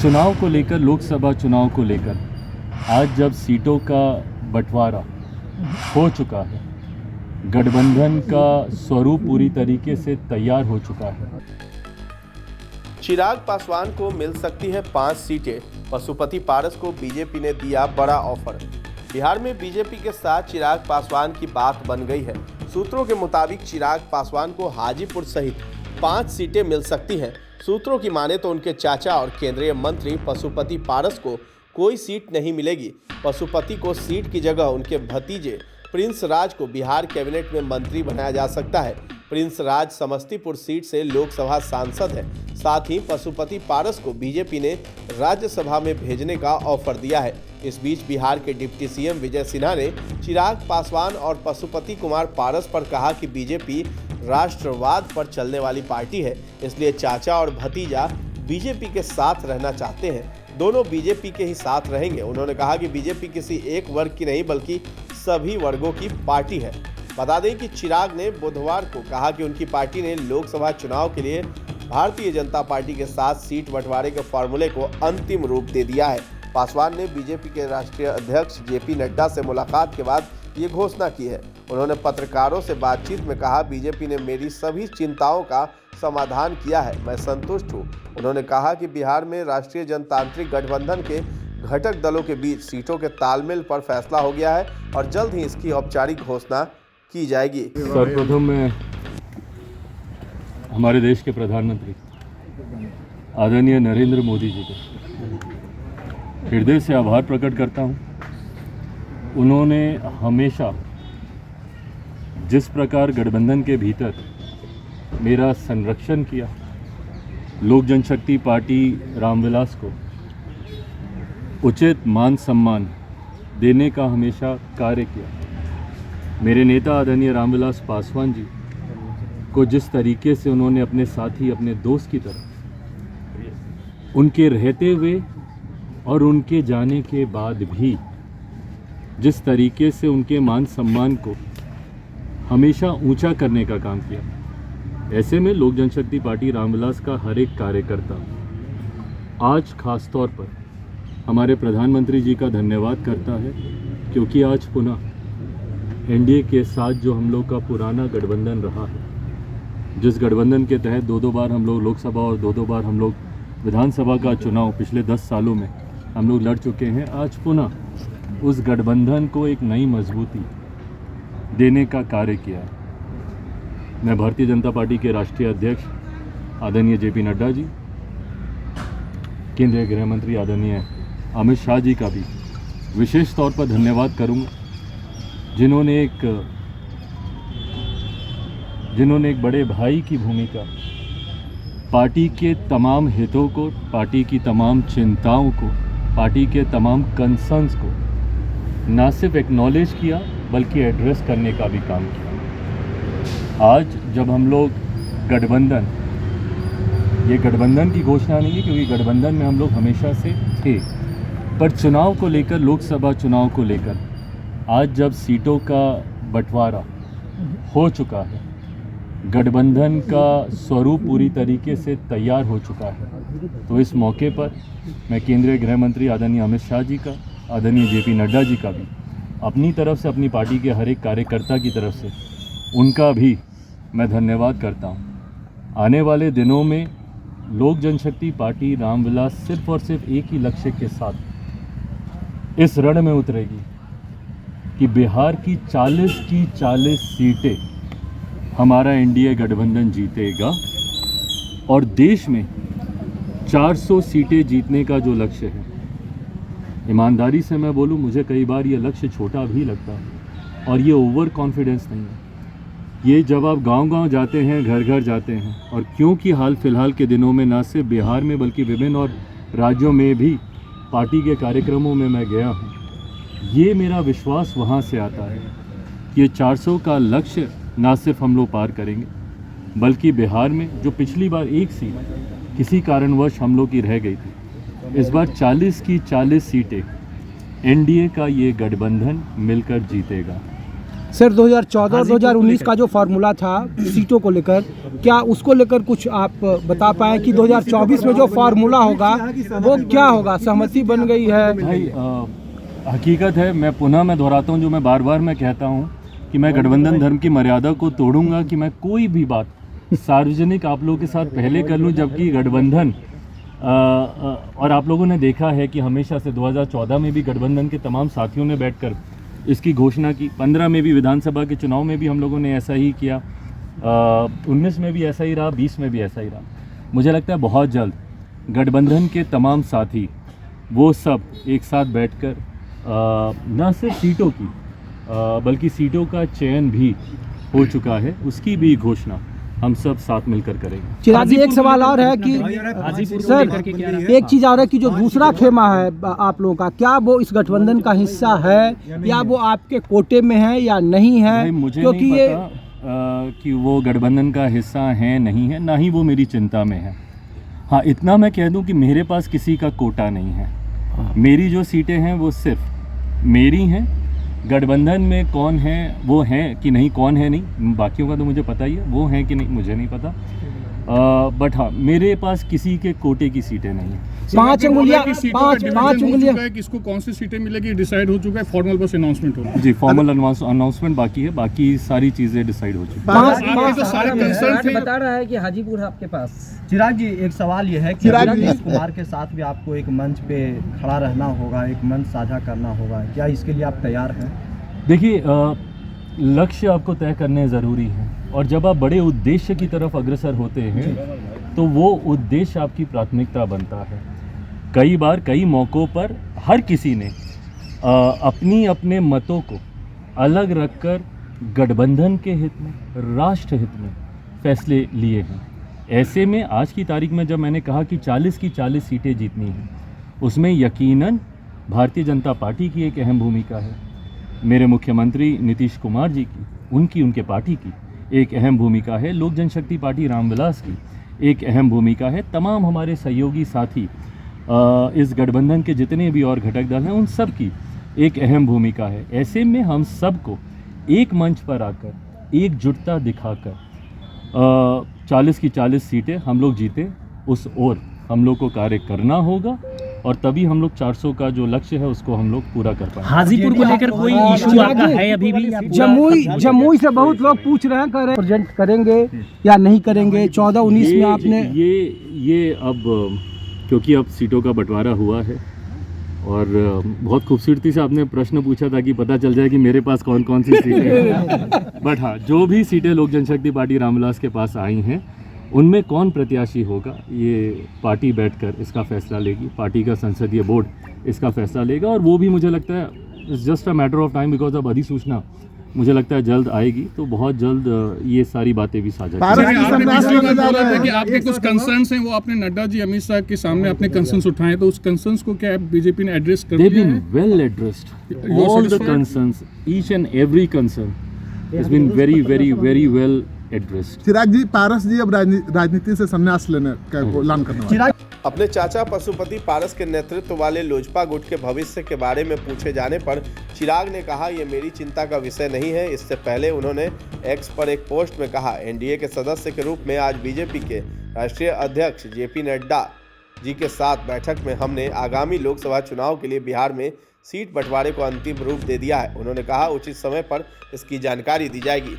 चुनाव को लेकर, लोकसभा चुनाव को लेकर आज जब सीटों का बंटवारा हो चुका है, गठबंधन का स्वरूप पूरी तरीके से तैयार हो चुका है। चिराग पासवान को मिल सकती है 5 सीटें। पशुपति पारस को बीजेपी ने दिया बड़ा ऑफर। बिहार में बीजेपी के साथ चिराग पासवान की बात बन गई है। सूत्रों के मुताबिक चिराग पासवान को हाजीपुर सहित 5 सीटें मिल सकती हैं। सूत्रों की माने तो उनके चाचा और केंद्रीय मंत्री पशुपति पारस को कोई सीट नहीं मिलेगी। पशुपति को सीट की जगह उनके भतीजे प्रिंस राज को बिहार कैबिनेट में मंत्री बनाया जा सकता है। प्रिंस राज समस्तीपुर सीट से लोकसभा सांसद है। साथ ही पशुपति पारस को बीजेपी ने राज्यसभा में भेजने का ऑफर दिया है। इस बीच बिहार के डिप्टी सीएम विजय सिन्हा ने चिराग पासवान और पशुपति कुमार पारस पर कहा कि बीजेपी राष्ट्रवाद पर चलने वाली पार्टी है, इसलिए चाचा और भतीजा बीजेपी के साथ रहना चाहते हैं। दोनों बीजेपी के ही साथ रहेंगे। उन्होंने कहा कि बीजेपी किसी एक वर्ग की नहीं बल्कि सभी वर्गों की पार्टी है। बता दें कि चिराग ने बुधवार को कहा कि उनकी पार्टी ने लोकसभा चुनाव के लिए भारतीय जनता पार्टी के साथ सीट बंटवारे के फॉर्मूले को अंतिम रूप दे दिया है। पासवान ने बीजेपी के राष्ट्रीय अध्यक्ष जेपी नड्डा से मुलाकात के बाद ये घोषणा की है। उन्होंने पत्रकारों से बातचीत में कहा, बीजेपी ने मेरी सभी चिंताओं का समाधान किया है, मैं संतुष्ट हूँ। उन्होंने कहा कि बिहार में राष्ट्रीय जनतांत्रिक गठबंधन के घटक दलों के बीच सीटों के तालमेल पर फैसला हो गया है और जल्द ही इसकी औपचारिक घोषणा की जाएगी। सर्वप्रथम मैं हमारे देश के प्रधानमंत्री आदरणीय नरेंद्र मोदी जी को हृदय से आभार प्रकट करता हूं। उन्होंने हमेशा जिस प्रकार गठबंधन के भीतर मेरा संरक्षण किया, लोक जनशक्ति पार्टी रामविलास को उचित मान सम्मान देने का हमेशा कार्य किया। मेरे नेता आदरणीय रामविलास पासवान जी को जिस तरीके से उन्होंने अपने साथी, अपने दोस्त की तरह उनके रहते हुए और उनके जाने के बाद भी जिस तरीके से उनके मान सम्मान को हमेशा ऊंचा करने का काम किया, ऐसे में लोक जनशक्ति पार्टी रामविलास का हर एक कार्यकर्ता आज खास तौर पर हमारे प्रधानमंत्री जी का धन्यवाद करता है, क्योंकि आज पुनः एनडीए के साथ जो हम लोग का पुराना गठबंधन रहा है, जिस गठबंधन के तहत 2-2 बार हम लोग लोकसभा और 2-2 बार हम लोग विधानसभा का चुनाव पिछले 10 सालों में हम लोग लड़ चुके हैं, आज पुनः उस गठबंधन को एक नई मजबूती देने का कार्य किया है। मैं भारतीय जनता पार्टी के राष्ट्रीय अध्यक्ष आदरणीय जेपी नड्डा जी, केंद्रीय गृह मंत्री आदरणीय अमित शाह जी का भी विशेष तौर पर धन्यवाद करूंगा, जिन्होंने एक बड़े भाई की भूमिका पार्टी के तमाम हितों को, पार्टी की तमाम चिंताओं को, पार्टी के तमाम कंसर्न्स को ना सिर्फ एक्नॉलेज किया बल्कि एड्रेस करने का भी काम किया। आज जब हम लोग गठबंधन, ये गठबंधन की घोषणा नहीं है क्योंकि गठबंधन में हम लोग हमेशा से थे, पर चुनाव को लेकर, लोकसभा चुनाव को लेकर आज जब सीटों का बंटवारा हो चुका है, गठबंधन का स्वरूप पूरी तरीके से तैयार हो चुका है, तो इस मौके पर मैं केंद्रीय गृह मंत्री आदरणीय अमित शाह जी का, आदरणीय जेपी नड्डा जी का भी अपनी तरफ से, अपनी पार्टी के हर एक कार्यकर्ता की तरफ से उनका भी मैं धन्यवाद करता हूं। आने वाले दिनों में लोक जनशक्ति पार्टी रामविलास सिर्फ और सिर्फ एक ही लक्ष्य के साथ इस रण में उतरेगी कि बिहार की 40 की 40 सीटें हमारा एनडीए गठबंधन जीतेगा और देश में 400 सीटें जीतने का जो लक्ष्य है, ईमानदारी से मैं बोलूं, मुझे कई बार ये लक्ष्य छोटा भी लगता है और ये ओवर कॉन्फिडेंस नहीं है। ये जब आप गांव-गांव जाते हैं, घर घर जाते हैं, और क्योंकि हाल फिलहाल के दिनों में ना सिर्फ बिहार में बल्कि विभिन्न और राज्यों में भी पार्टी के कार्यक्रमों में मैं गया हूँ, ये मेरा विश्वास वहाँ से आता है। ये 400 का लक्ष्य ना सिर्फ हम लोग पार करेंगे बल्कि बिहार में जो पिछली बार एक सीट किसी कारणवश हम लोग की रह गई थी, इस बार 40 की 40 सीटें एनडीए का ये गठबंधन मिलकर जीतेगा। सर 2014 और 2019 का जो फार्मूला था सीटों को लेकर, क्या उसको लेकर कुछ आप बता पाएं कि 2024 में जो फार्मूला होगा वो क्या होगा? सहमति बन गई है? भाई हकीकत है, मैं दोहराता हूँ जो मैं बार बार मैं कहता हूँ कि मैं गठबंधन धर्म की मर्यादा को तोड़ूंगा कि मैं कोई भी बात सार्वजनिक आप लोगों के साथ पहले कर लूँ, जबकि गठबंधन और आप लोगों ने देखा है कि हमेशा से 2014 में भी गठबंधन के तमाम साथियों ने बैठकर इसकी घोषणा की, 15 में भी विधानसभा के चुनाव में भी हम लोगों ने ऐसा ही किया, 19 में भी ऐसा ही रहा, 20 में भी ऐसा ही रहा। मुझे लगता है बहुत जल्द गठबंधन के तमाम साथी वो सब एक साथ बैठकर न सिर्फ सीटों की बल्कि सीटों का चयन भी हो चुका है, उसकी भी घोषणा हम सब साथ मिलकर करेंगे। चिराग जी, एक सवाल और है कि सर एक चीज़ और है कि जो दूसरा खेमा है आप लोगों का, क्या वो इस गठबंधन का हिस्सा है या वो आपके कोटे में है या नहीं है? मुझे क्योंकि नहीं पता कि वो गठबंधन का हिस्सा है नहीं है, ना ही वो मेरी चिंता में है। हाँ, इतना मैं कह दूं कि मेरे पास किसी का कोटा नहीं है। मेरी जो सीटें हैं वो सिर्फ मेरी हैं। गठबंधन में कौन है वो हैं कि नहीं, कौन है नहीं, बाकियों का तो मुझे पता ही है, वो हैं कि नहीं मुझे नहीं पता। बट हाँ, मेरे पास किसी के कोटे की सीटें नहीं हैं। 5 उंगलियां किसको कौन सी सीटें मिलेगी डिसाइड हो चुका है, फॉर्मल बस अनाउंसमेंट होगा। जी, फॉर्मल अनाउंसमेंट बाकी है, बाकी सारी चीज़ें डिसाइड हो चुकी हैं। बता रहा है कि हाजीपुर है आपके पास। चिराग जी, एक सवाल ये है कि नीतीश कुमार के साथ भी आपको एक मंच पे खड़ा रहना होगा, एक मंच साझा करना होगा, क्या इसके लिए आप तैयार हैं? देखिए, लक्ष्य आपको तय करने ज़रूरी है और जब आप बड़े उद्देश्य की तरफ अग्रसर होते हैं तो वो उद्देश्य आपकी प्राथमिकता बनता है। कई बार कई मौक़ों पर हर किसी ने अपने मतों को अलग रखकर गठबंधन के हित में, राष्ट्र हित में फैसले लिए हैं। ऐसे में आज की तारीख में जब मैंने कहा कि 40 की 40 सीटें जीतनी हैं, उसमें यकीनन भारतीय जनता पार्टी की एक अहम भूमिका है, मेरे मुख्यमंत्री नीतीश कुमार जी की, उनके पार्टी की एक अहम भूमिका है, लोक जनशक्ति पार्टी रामविलास की एक अहम भूमिका है, तमाम हमारे सहयोगी साथी इस गठबंधन के जितने भी और घटक दल हैं उन सब की एक अहम भूमिका है। ऐसे में हम सबको एक मंच पर आकर एकजुटता दिखाकर 40 की 40 सीटें हम लोग जीते, उस ओर हम लोग को कार्य करना होगा और तभी हम लोग 400 का जो लक्ष्य है उसको हम लोग पूरा कर पाएंगे। हाजीपुर को लेकर कोई इशू आपका है अभी भी? जमुई से बहुत लोग पूछ रहे हैं, प्रेजेंट करेंगे या नहीं करेंगे? 14-19 में आपने ये अब क्योंकि अब सीटों का बंटवारा हुआ है और बहुत खूबसूरती से आपने प्रश्न पूछा ताकि पता चल जाए कि मेरे पास कौन कौन सी सीटें हैं। बट हाँ, जो भी सीटें लोक जनशक्ति पार्टी रामविलास के पास आई हैं उनमें कौन प्रत्याशी होगा ये पार्टी बैठकर इसका फैसला लेगी, पार्टी का संसदीय बोर्ड इसका फैसला लेगा और वो भी मुझे लगता है it's just a matter of time, because अब अधिसूचना मुझे लगता है जल्द आएगी, तो बहुत जल्द ये सारी बातें भी साझा कि आपके कुछ कंसर्न्स हैं वो आपने नड्डा जी, अमित शाह के सामने अपने कंसर्न्स उठाए, तो उस कंसर्न्स को क्या बीजेपी ने एड्रेस कर दिया है? Well addressed, all the concerns, each and every concern has been very very very well addressed. Chirag ji, Paras ji अब राजनीति से संन्यास लेने का ऐलान करने वाले। अपने चाचा पशुपति पारस के नेतृत्व वाले लोजपा गुट के भविष्य के बारे में पूछे जाने पर चिराग ने कहा, ये मेरी चिंता का विषय नहीं है। इससे पहले उन्होंने एक्स पर एक पोस्ट में कहा, एनडीए के सदस्य के रूप में आज बीजेपी के राष्ट्रीय अध्यक्ष जेपी नड्डा जी के साथ बैठक में हमने आगामी लोकसभा चुनाव के लिए बिहार में सीट बंटवारे को अंतिम रूप दे दिया है। उन्होंने कहा, उचित समय पर इसकी जानकारी दी जाएगी।